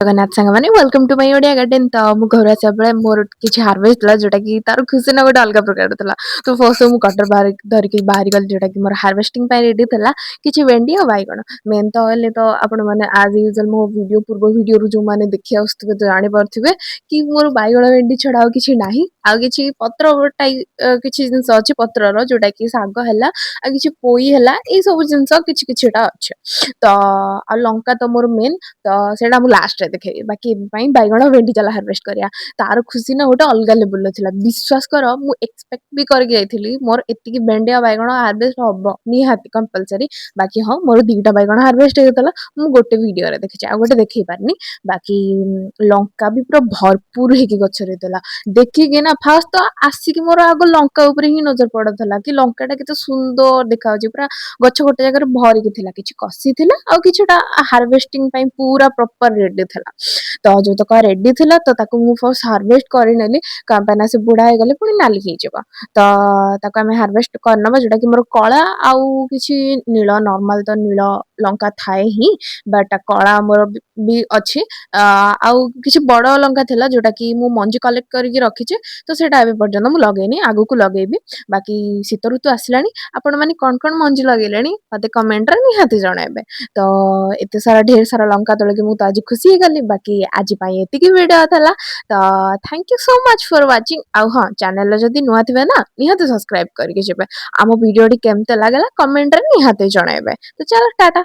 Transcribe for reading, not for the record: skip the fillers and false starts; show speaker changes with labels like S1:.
S1: जगन्नाथ साଙ୍ଗमाने welcome to my Odia garden तो मु घर आसा बेले मोर किछि हार्वेस्ट ला जोटा कि तार खुशी ना गोटे अलग प्रकार थला तो फर्स्ट मु कटर बाहर धर के बाहर गल जोटा कि मोर हार्वेस्टिंग पे रेडी थला किछि भेंडी और बाइगण मेन तो हले तो आपण माने आज यूजुअल मो वीडियो पूर्व वीडियो रु जो माने देखि आस्तबे तो जानि परथिबे कि मोर बाइगण भेंडी छडा किछि नाही आ किछि पत्र टाइ किछि जिंस अछि पत्र रो जोटा कि साग हला आ किछि पोई हला ए सब जिंस किछि किछिटा अछि तो आ लंका तो मोर मेन तो सेटा मु लास्ट रे देखे बाकी पई बैगण भेंडी चला हार्वेस्ट करिया तार खुशी ना गोटे अलग लेवल थिला विश्वास कर मु एक्सपेक्ट भी करके जाइथिली मोर एतिकी भेंडी आ बैगण हार्वेस्ट हबो निहाती कंपलसरी बाकी हां मोर दीटा बैगण हार्वेस्ट हेतला मु गोटे वीडियो रे देखि आ गोटे देखि पारनी बाकी लंका भी पूरा भरपूर हेकी गछ रे देला देखि के ना फास्ट तो आसी कि मोर आगो लंका ऊपर ही नजर पड़थला कि लंकाटा केते सुंदर देखा होची पूरा गछ गोटे जगह भरी के थिला किछि कसी थिला आ किछिटा हार्वेस्टिंग पई पूरा प्रॉपर रेडी थिला तो जो तक रेडी थिला तो ताको मु फर्स्ट हार्वेस्ट करि नेली कांपाना से बुढा हे गले पुनी नाली हे जेबा तो ताको हमें हार्वेस्ट करनबा जोटा कि मोर कळा आउ किछि नीळ नॉर्मल तो नीळ लंका थाए ही बट कळा मोर भी अछि आउ किछि बड़ लंका थिला जोटा कि मु मंजी कलेक्ट करिक रखिचे तो सेटा एबे पर्यंत मु लगेनी आगु को लगेबी बाकी शीत ऋतु आसिलानी आपण माने कोन मंजी लगेलेनी मते कमेंट रे निहाती जणाइबे तो एते सारा ढेर सारा लंका तोळे कि मु तो आज खुशी गली बाकी आज पई एतिकी वीडियो थला तो thank you so much for watching आ हां चैनल जदी नुआ थिबे ना निहाती सब्सक्राइब करके जेबे आमो वीडियो डी केमते लागला कमेंट रे निहाती जणाइबे तो चलो टाटा।